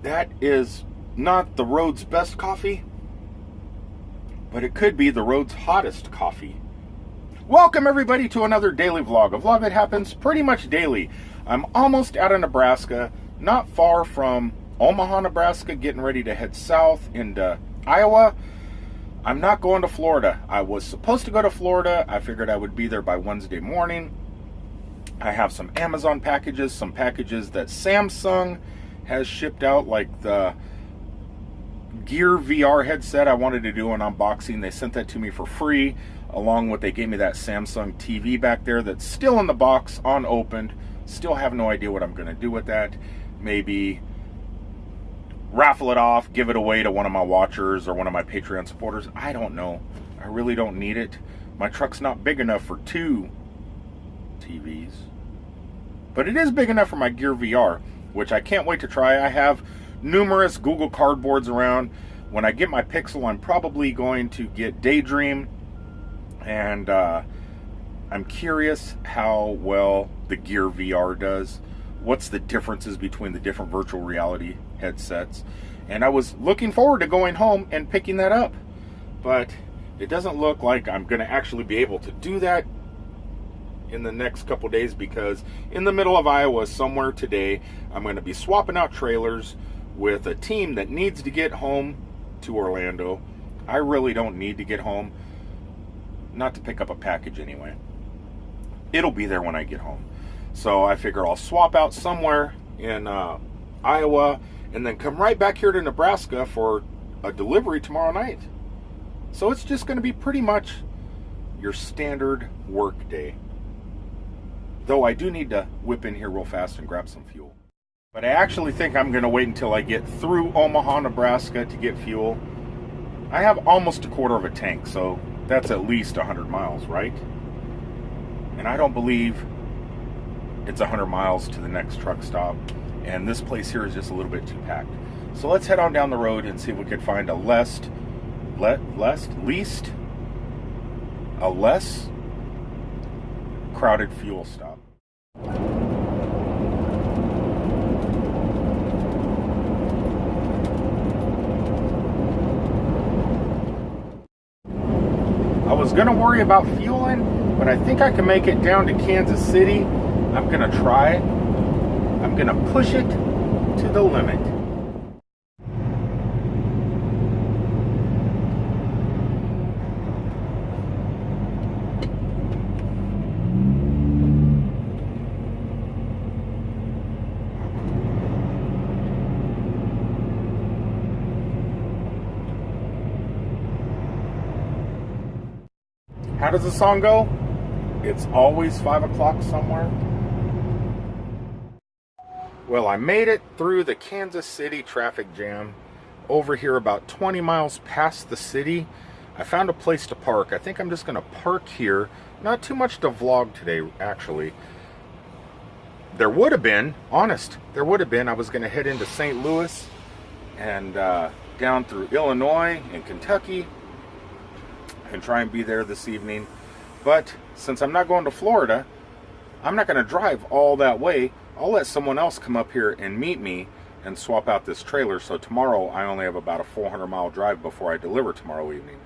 That is not the road's best coffee, but it could be the road's hottest coffee. Welcome everybody to another daily vlog, a vlog that happens pretty much daily. I'm almost out of Nebraska, not far from Omaha, Nebraska, getting ready to head south into Iowa. I'm not going to Florida. I was supposed to go to Florida. I figured I would be there by Wednesday morning. I have some Amazon packages, some packages that Samsung has shipped out, like the Gear VR headset. I wanted to do an unboxing. They sent that to me for free, along with they gave me that Samsung TV back there that's still in the box, unopened. Still have no idea what I'm going to do with that. Maybe raffle it off, give it away to one of my watchers or one of my Patreon supporters. I don't know. I really don't need it. My truck's not big enough for 2 TVs, but it is big enough for my Gear VR, which I can't wait to try. I have numerous Google Cardboards around. When I get my Pixel, I'm probably going to get Daydream, and I'm curious how well the Gear VR does. What's the differences between the different virtual reality headsets? And I was looking forward to going home and picking that up, but it doesn't look like I'm going to actually be able to do that in the next couple days, because in the middle of Iowa somewhere today, I'm going to be swapping out trailers with a team that needs to get home to Orlando. I really don't need to get home, not to pick up a package anyway. It'll be there when I get home. So I figure I'll swap out somewhere in Iowa and then come right back here to Nebraska for a delivery tomorrow night. So it's just going to be pretty much your standard work day. Though I do need to whip in here real fast and grab some fuel. But I actually think I'm going to wait until I get through Omaha, Nebraska to get fuel. I have almost a quarter of a tank, so that's at least 100 miles, right? And I don't believe it's 100 miles to the next truck stop. And this place here is just a little bit too packed. So let's head on down the road and see if we could find a less crowded fuel stop. I was gonna worry about fueling, but I think I can make it down to Kansas City. I'm gonna try it. I'm gonna push it to the limit. How does the song go? It's always 5 o'clock somewhere. Well, I made it through the Kansas City traffic jam, over here about 20 miles past the city. I found a place to park. I think I'm just going to park here. Not too much to vlog today, actually. There would have been, honest, there would have been. I was going to head into St. Louis and down through Illinois and Kentucky and try and be there this evening. But since I'm not going to Florida, I'm not going to drive all that way. I'll let someone else come up here and meet me and swap out this trailer. So tomorrow I only have about a 400-mile drive before I deliver tomorrow evening.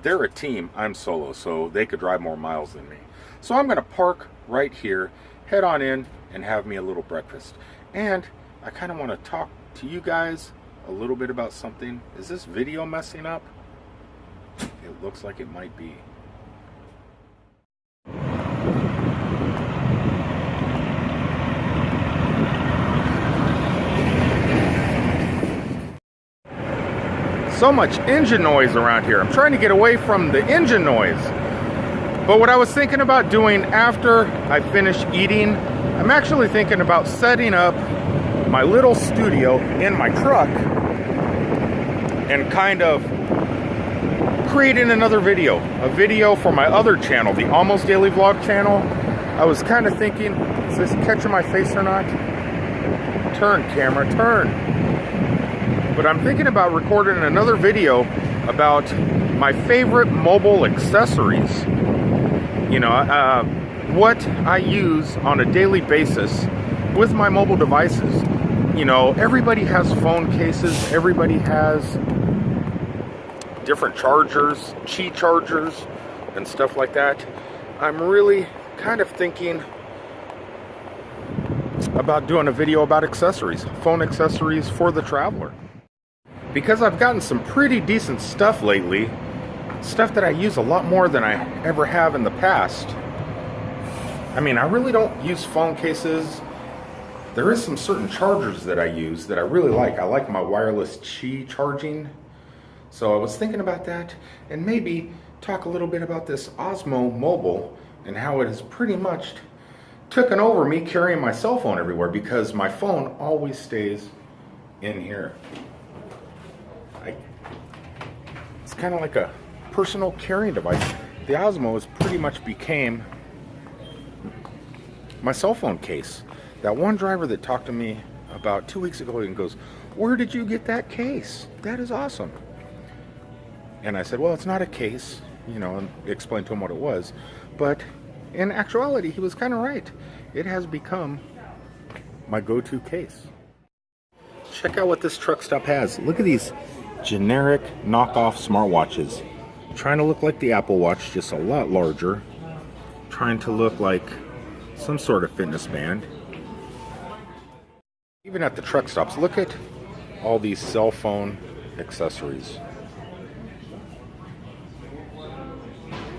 They're a team, I'm solo, so they could drive more miles than me. So I'm going to park right here, head on in, and have me a little breakfast. And I kind of want to talk to you guys a little bit about something. Is this video messing up? It looks like it might be. So much engine noise around here. I'm trying to get away from the engine noise. But what I was thinking about doing after I finish eating, I'm actually thinking about setting up my little studio in my truck and kind of creating another video, a video for my other channel, the Almost Daily Vlog channel. I was kind of thinking, is this catching my face or not? Turn, camera, turn. But I'm thinking about recording another video about my favorite mobile accessories. You know, what I use on a daily basis with my mobile devices. you know, everybody has phone cases, everybody has different chargers, Qi chargers, and stuff like that. I'm really kind of thinking about doing a video about accessories, phone accessories for the traveler. Because I've gotten some pretty decent stuff lately, stuff that I use a lot more than I ever have in the past. I mean, I really don't use phone cases. There is some certain chargers that I use that I really like. I like my wireless Qi charging. So I was thinking about that, and maybe talk a little bit about this Osmo Mobile and how it has pretty much taken over me carrying my cell phone everywhere, because my phone always stays in here. It's kind of like a personal carrying device. The Osmo has pretty much became my cell phone case. That one driver that talked to me about 2 weeks ago and goes, "Where did you get that case? That is awesome." And I said, "Well, it's not a case," you know, and explained to him what it was. But in actuality, he was kind of right. It has become my go-to case. Check out what this truck stop has. Look at these generic knockoff smartwatches. Trying to look like the Apple Watch, just a lot larger. Trying to look like some sort of fitness band. Even at the truck stops, look at all these cell phone accessories.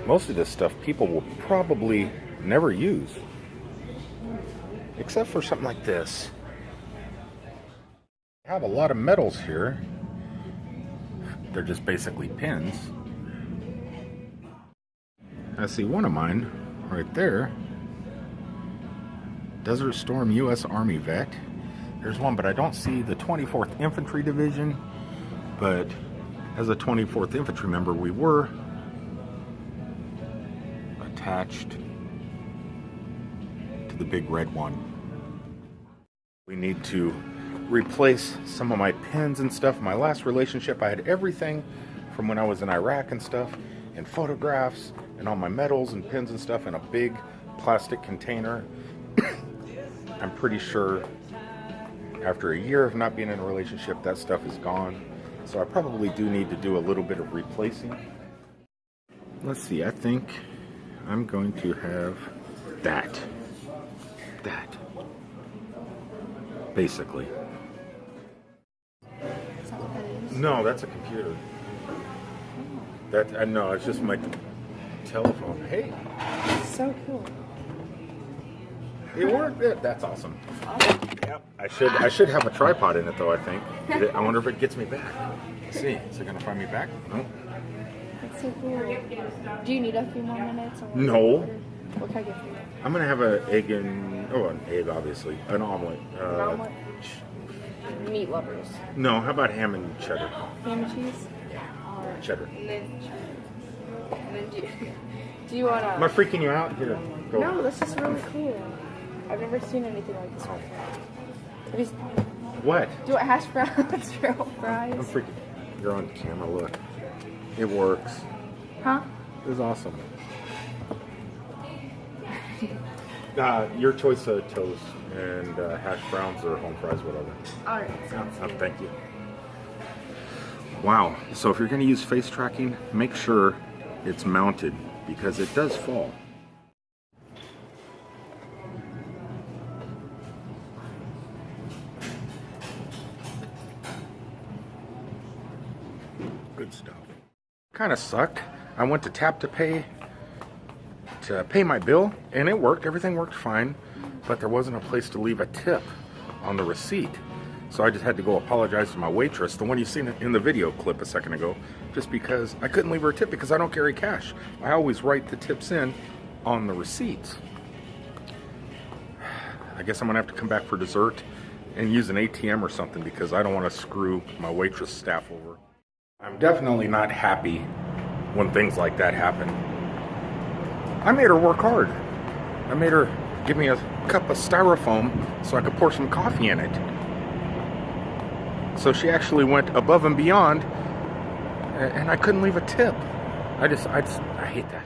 Most of this stuff people will probably never use, except for something like this. I have a lot of metals here. They're just basically pins. I see one of mine right there. Desert Storm U.S. Army vet. There's one, but I don't see the 24th Infantry Division. But as a 24th Infantry member, we were attached to the big red one. We need to replace some of my pins and stuff. My last relationship, I had everything from when I was in Iraq and stuff, and photographs and all my medals and pins and stuff in a big plastic container. I'm pretty sure after a year of not being in a relationship, that stuff is gone. So I probably do need to do a little bit of replacing. Let's see, I think I'm going to have that. Basically. Is that what that is? No, that's a computer. That no, it's just my telephone. Hey, So cool. it worked. That's awesome. Yep. I should have a tripod in it though. I think. I wonder if it gets me back. Let's see. Is it gonna find me back? No. That's so cool. Do you need a few more minutes? Or No. What can I get for you? I'm gonna have an egg an egg, obviously, an omelet. An omelet? Meat lovers. No, how about ham and cheddar? Ham and cheese? Alright. Cheddar. And then do you want to... Am I freaking you out? Here, go. No, this is really cool. I've never seen anything like this before. Have you... What? Do you want hash browns, real fries? I'm freaking. You're on camera. Look, it works. Huh? It was awesome. Your choice of toast and hash browns or home fries, whatever. Alright, sounds good. Thank you. Wow. So if you're going to use face tracking, make sure it's mounted because it does fall. Good stuff. Kind of sucked. I went to tap to pay my bill, and it worked. Everything worked fine, but there wasn't a place to leave a tip on the receipt. So I just had to go apologize to my waitress, the one you seen in the video clip a second ago, just because I couldn't leave her a tip because I don't carry cash. I always write the tips in on the receipts. I guess I'm gonna have to come back for dessert and use an ATM or something because I don't want to screw my waitress staff over. I'm definitely not happy when things like that happen. I made her work hard. I made her give me a cup of styrofoam so I could pour some coffee in it. So she actually went above and beyond, and I couldn't leave a tip. I hate that.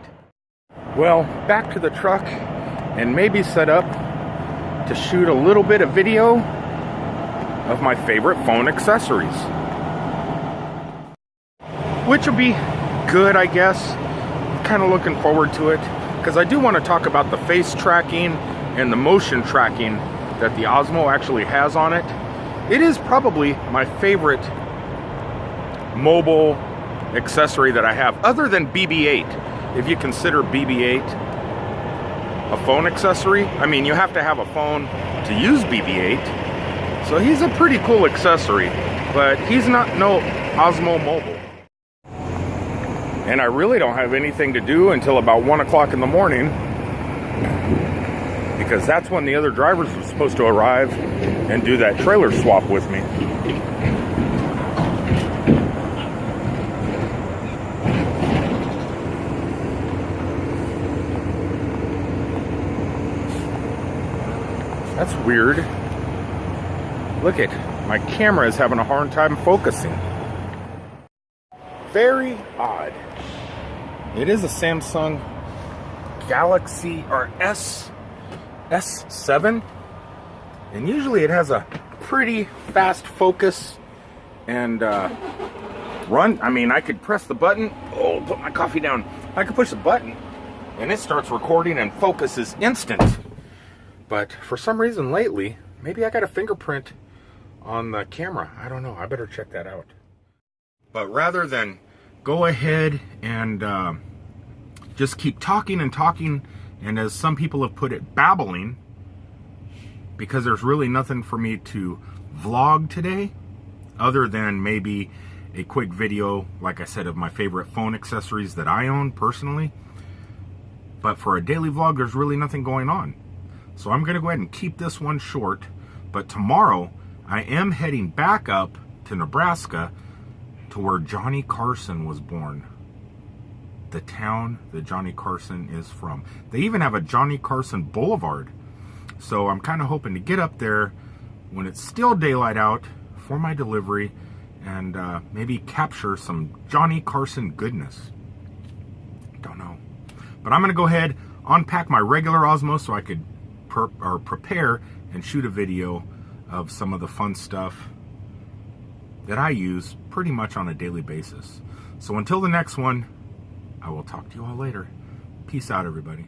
Well, back to the truck and maybe set up to shoot a little bit of video of my favorite phone accessories. Which will be good, I guess. Kind of looking forward to it, because I do want to talk about the face tracking and the motion tracking that the Osmo actually has on it. It is probably my favorite mobile accessory that I have, other than BB-8. If you consider BB-8 a phone accessory, I mean, you have to have a phone to use BB-8. So he's a pretty cool accessory, but he's not no Osmo Mobile. And I really don't have anything to do until about 1 o'clock in the morning, because that's when the other drivers were supposed to arrive and do that trailer swap with me. That's weird. Look at, my camera is having a hard time focusing. Very odd. It is a Samsung Galaxy or S7, and usually it has a pretty fast focus and run. I mean, I could press the button. Oh, put my coffee down. I could push the button and it starts recording and focuses instant. But for some reason lately, maybe I got a fingerprint on the camera. I don't know. I better check that out. But rather than go ahead and just keep talking and talking, and as some people have put it, babbling, because there's really nothing for me to vlog today, other than maybe a quick video, like I said, of my favorite phone accessories that I own personally. But for a daily vlog, there's really nothing going on. So I'm going to go ahead and keep this one short. But tomorrow, I am heading back up to Nebraska, to where Johnny Carson was born. The town that Johnny Carson is from. They even have a Johnny Carson Boulevard. So I'm kind of hoping to get up there when it's still daylight out for my delivery, and maybe capture some Johnny Carson goodness. Don't know. But I'm going to go ahead, unpack my regular Osmo so I could prepare and shoot a video of some of the fun stuff that I use pretty much on a daily basis. So until the next one, I will talk to you all later. Peace out, everybody.